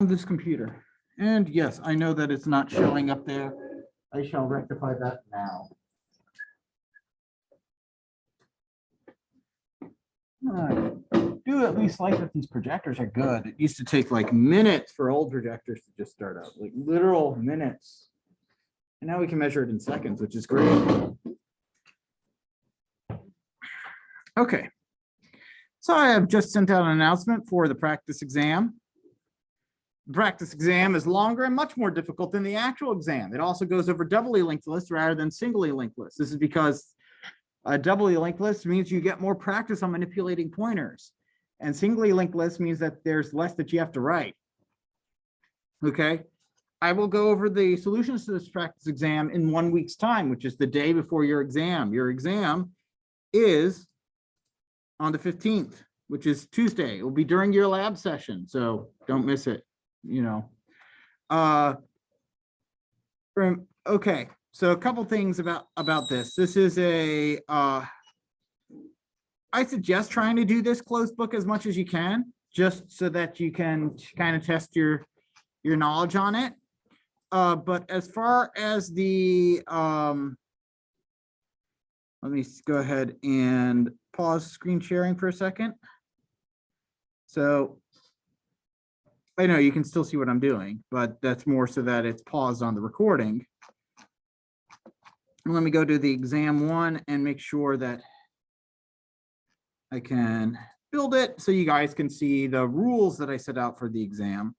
this computer. And yes, I know that it's not showing up there. I shall rectify that now. Do at least like that these projectors are good. It used to take like minutes for old projectors to just start up, like literal minutes. And now we can measure it in seconds, which is great. Okay. So I have just sent out an announcement for the practice exam. The practice exam is longer and much more difficult than the actual exam. It also goes over doubly linked lists rather than singly linked lists. This is because a doubly linked list means you get more practice on manipulating pointers. And singly linked list means that there's less that you have to write. Okay. I will go over the solutions to this practice exam in 1 week's time, which is the day before your exam. Your exam is on the 15th, which is Tuesday. It will be during your lab session, so don't miss it, you know. Okay, so a couple things about this. This is a, I suggest trying to do this closed book as much as you can, just so that you can kind of test your knowledge on it. But as far as the, let me go ahead and pause screen sharing for a second. So I know you can still see what I'm doing, but that's more so that it's paused on the recording. And let me go to the exam one and make sure that I can build it so you guys can see the rules that I set out for the exam.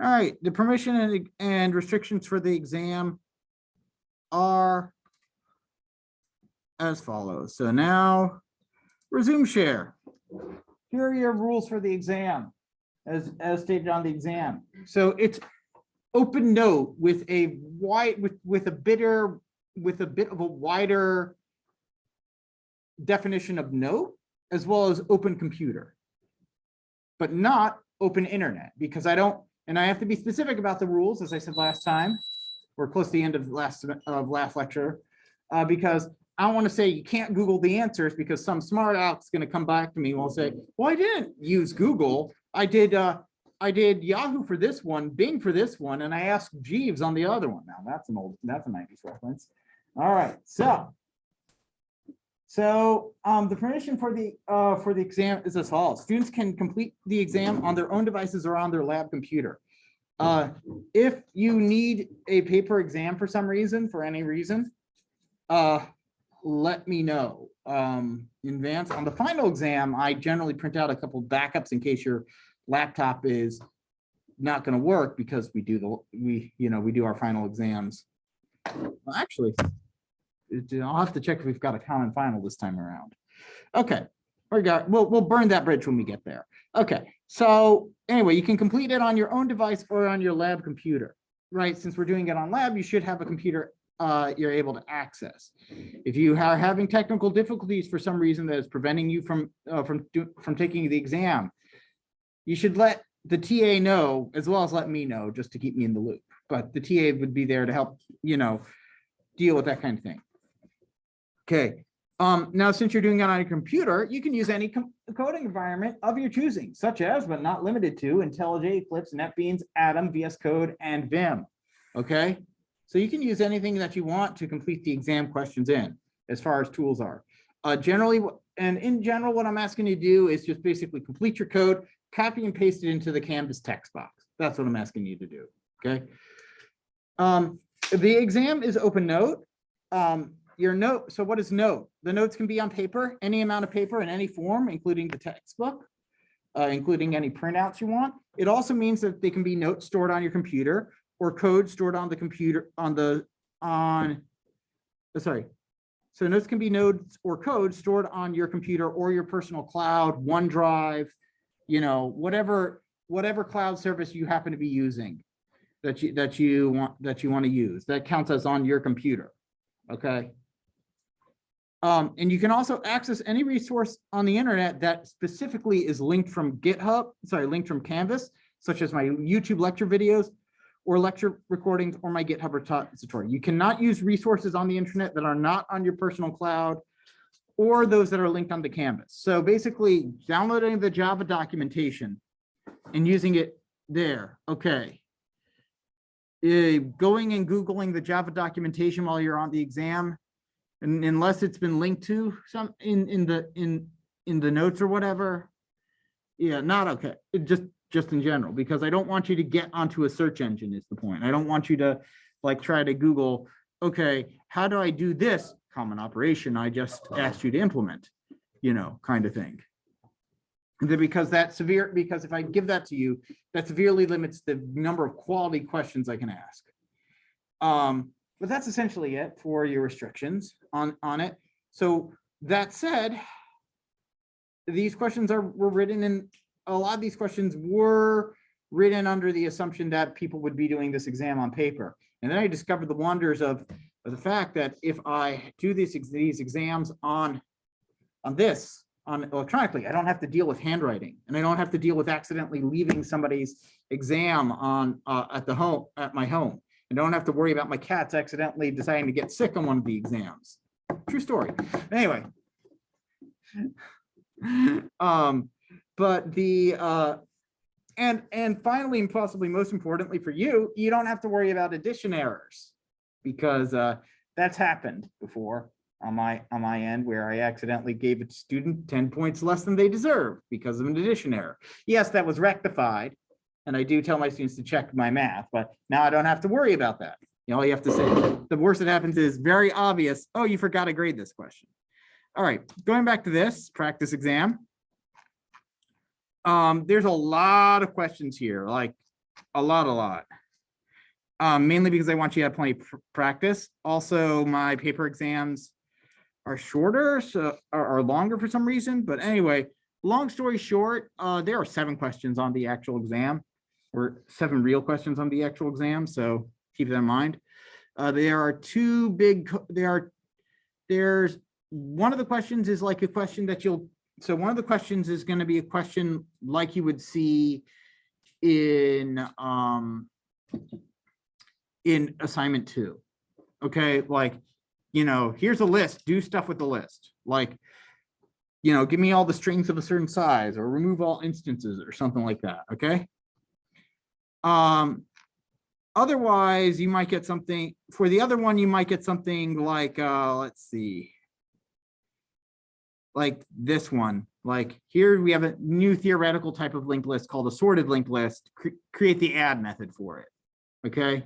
All right, the permission and restrictions for the exam are as follows. So now resume share. Here are your rules for the exam as stated on the exam. So it's open note with a wide with a bit of a wider definition of note, as well as open computer, but not open internet, because I don't, and I have to be specific about the rules, as I said last time. We're close to the end of last lecture, because I don't want to say you can't Google the answers, because some smart aleck's going to come back to me and will say, well, I didn't use Google. I did Yahoo for this one, Bing for this one, and I asked Jeeves on the other one. Now that's a 90s reference. All right, so the permission for the exam is as follows. Students can complete the exam on their own devices or on their lab computer. If you need a paper exam for some reason, for any reason, let me know in advance. On the final exam, I generally print out a couple of backups in case your laptop is not going to work, because we do our final exams. Well, actually, I'll have to check if we've got a common final this time around. Okay, we'll burn that bridge when we get there. Okay, so anyway, you can complete it on your own device or on your lab computer, right? Since we're doing it on lab, you should have a computer you're able to access. If you are having technical difficulties for some reason that is preventing you from taking the exam, you should let the TA know, as well as let me know, just to keep me in the loop. But the TA would be there to help, deal with that kind of thing. Okay. Now, since you're doing it on a computer, you can use any coding environment of your choosing, such as, but not limited to, IntelliJ, Eclipse, NetBeans, Atom, VS Code, and Vim. Okay. So you can use anything that you want to complete the exam questions in, as far as tools are. In general, what I'm asking you to do is just basically complete your code, copy and paste it into the Canvas text box. That's what I'm asking you to do. Okay. The exam is open note. Your note. So what is note? The notes can be on paper, any amount of paper in any form, including the textbook, including any printouts you want. It also means that they can be notes stored on your computer, or code stored on the computer So notes can be notes or code stored on your computer or your personal cloud, OneDrive, whatever cloud service you happen to be using that you want to use. That counts as on your computer. Okay. And you can also access any resource on the internet that specifically is linked from linked from Canvas, such as my YouTube lecture videos or lecture recordings or my GitHub repository. You cannot use resources on the internet that are not on your personal cloud or those that are linked onto Canvas. So basically downloading the Java documentation and using it there. Okay. Going and Googling the Java documentation while you're on the exam, and unless it's been linked to some in the notes or whatever, yeah, not okay. Just in general, because I don't want you to get onto a search engine is the point. I don't want you to like try to Google, okay, how do I do this common operation I just asked you to implement, you know, kind of thing. Because because if I give that to you, that severely limits the number of quality questions I can ask. But that's essentially it for your restrictions on it. So that said, these questions were written in, a lot of these questions were written under the assumption that people would be doing this exam on paper. And then I discovered the wonders of the fact that if I do these exams on electronically, I don't have to deal with handwriting, and I don't have to deal with accidentally leaving somebody's exam on at my home. I don't have to worry about my cats accidentally deciding to get sick on one of the exams. True story. Anyway, but the and finally, and possibly most importantly for you, you don't have to worry about addition errors, because that's happened before on my end, where I accidentally gave a student 10 points less than they deserve because of an addition error. Yes, that was rectified, and I do tell my students to check my math, but now I don't have to worry about that. You know, all you have to say, the worst that happens is very obvious, oh, you forgot to grade this question. All right, going back to this practice exam. There's a lot of questions here, like a lot. Mainly because I want you to have plenty of practice. Also, my paper exams are shorter, so are longer for some reason. But anyway, long story short, there are 7 questions on the actual exam, or 7 real questions on the actual exam. So keep that in mind. There are 2 big. There's one of the questions is like a question that so one of the questions is going to be a question like you would see in assignment 2. Okay, like, you know, here's a list, do stuff with the list. Like, you know, give me all the strings of a certain size, or remove all instances, or something like that. Okay. Otherwise, you might get something for the other one. You might get something like, let's see, like this one. Like here we have a new theoretical type of linked list called a sorted linked list. Create the add method for it. Okay.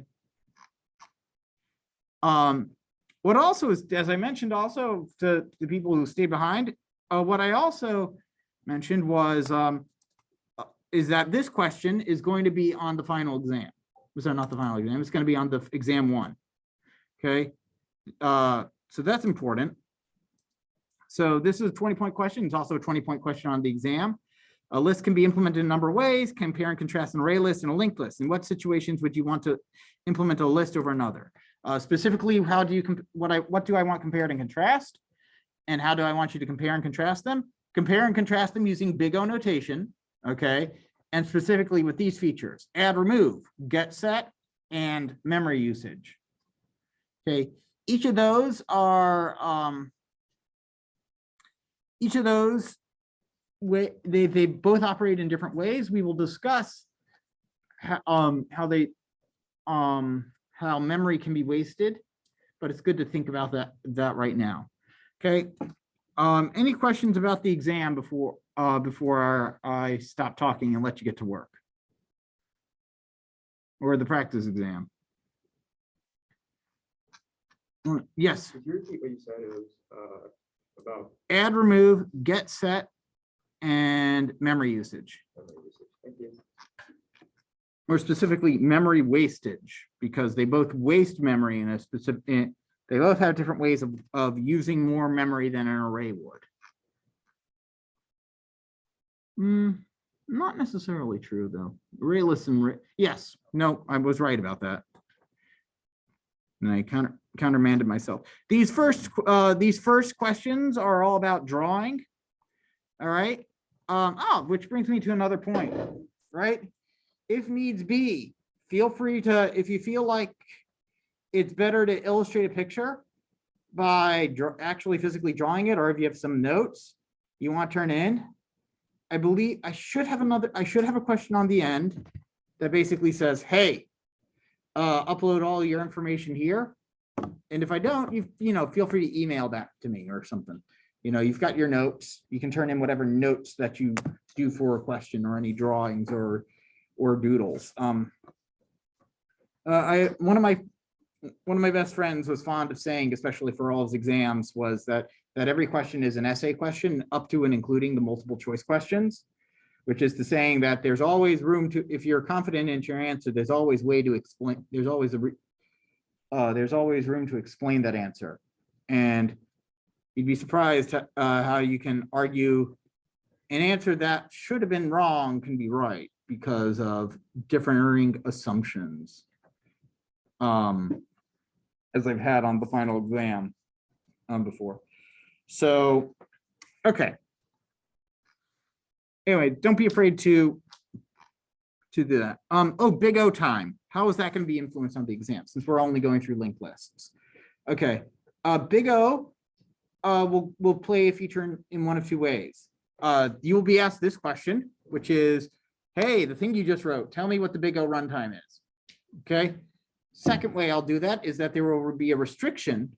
What also is, as I mentioned, also to the people who stay behind, what I also mentioned was is that this question is going to be on the final exam. So not the final exam, it's going to be on the exam 1. Okay, so that's important. So this is a 20-point question. It's also a 20-point question on the exam. A list can be implemented in a number of ways. Compare and contrast an array list and a linked list. In what situations would you want to implement a list over another? Specifically, how do you what do I want compared and contrast? And how do I want you to compare and contrast them? Compare and contrast them using big O notation, okay? And specifically with these features: add, remove, get set, and memory usage. Okay, each of those they both operate in different ways. We will discuss how memory can be wasted, but it's good to think about that right now. Okay. Any questions about the exam before I stop talking and let you get to work, or the practice exam? Yes. Could you repeat what you said? It was about add, remove, get set, and memory usage. Thank you. Or specifically memory wastage, because they both waste memory in a specific, they both have different ways of using more memory than an array would. Not necessarily true though. Array lists and yes, no, I was right about that. And I countermanded myself. These first questions are all about drawing. All right. Which brings me to another point, right? If needs be, feel free to, if you feel like it's better to illustrate a picture, by actually physically drawing it, or if you have some notes you want to turn in, I believe I should have a question on the end that basically says, hey, upload all your information here. And if I don't, feel free to email that to me or something. You've got your notes. You can turn in whatever notes that you do for a question or any drawings or doodles. One of my best friends was fond of saying, especially for all his exams, was that every question is an essay question up to and including the multiple choice questions, which is to saying that there's always room to, if you're confident in your answer, there's always way to explain, there's always room to explain that answer. And you'd be surprised how you can argue an answer that should have been wrong can be right because of differing assumptions. As I've had on the final exam before. So, okay. Anyway, don't be afraid to do that. Oh, Big O time. How is that going to be influenced on the exam since we're only going through linked lists? Okay. Big O will play a feature in one of two ways. You will be asked this question, which is, hey, the thing you just wrote, tell me what the Big O runtime is. Okay. Second way I'll do that is that there will be a restriction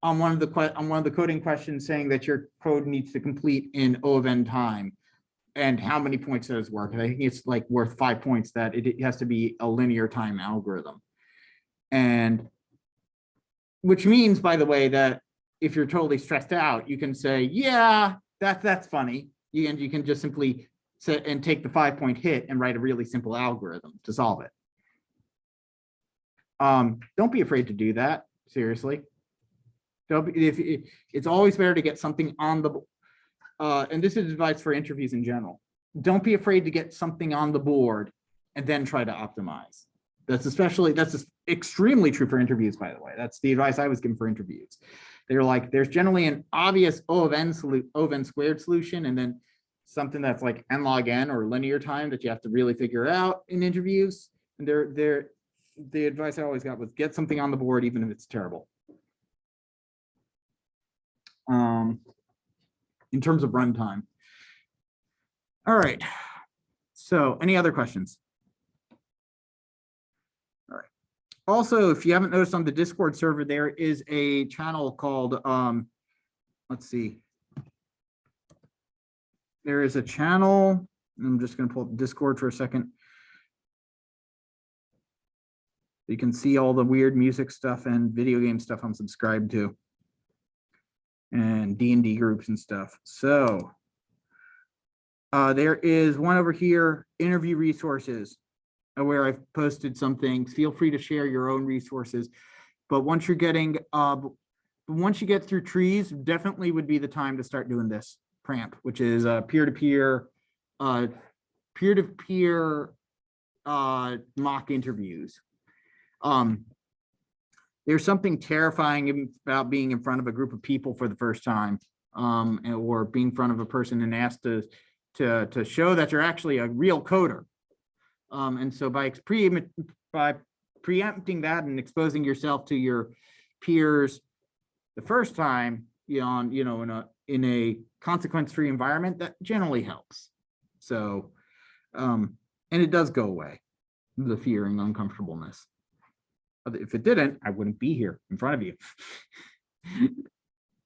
on one of the coding questions saying that your code needs to complete in O of n time, and how many points does it work. I think it's like worth 5 points that it has to be a linear time algorithm. And which means, by the way, that if you're totally stressed out, you can say, yeah, that's funny. And you can just simply sit and take the 5-point hit and write a really simple algorithm to solve it. Don't be afraid to do that. Seriously. It's always better to get something on the, and this is advice for interviews in general. Don't be afraid to get something on the board and then try to optimize. That's extremely true for interviews, by the way. That's the advice I was given for interviews. They're like, there's generally an obvious O of n squared solution, and then something that's like n log n or linear time that you have to really figure out in interviews. And the advice I always got was get something on the board, even if it's terrible. In terms of runtime. All right. So any other questions? All right. Also, if you haven't noticed on the Discord server, there is a channel called, let's see. There is a channel, I'm just going to pull up Discord for a second. You can see all the weird music stuff and video game stuff I'm subscribed to, and D&D groups and stuff. So there is one over here, interview resources, where I've posted some things. Feel free to share your own resources. But once you're getting, once you get through trees, definitely would be the time to start doing this PRAMP, which is peer-to-peer mock interviews. There's something terrifying about being in front of a group of people for the first time, or being in front of a person and asked to show that you're actually a real coder. And so by preempting that and exposing yourself to your peers the first time, in a consequence-free environment, that generally helps. So, and it does go away, the fear and uncomfortableness. If it didn't, I wouldn't be here in front of you.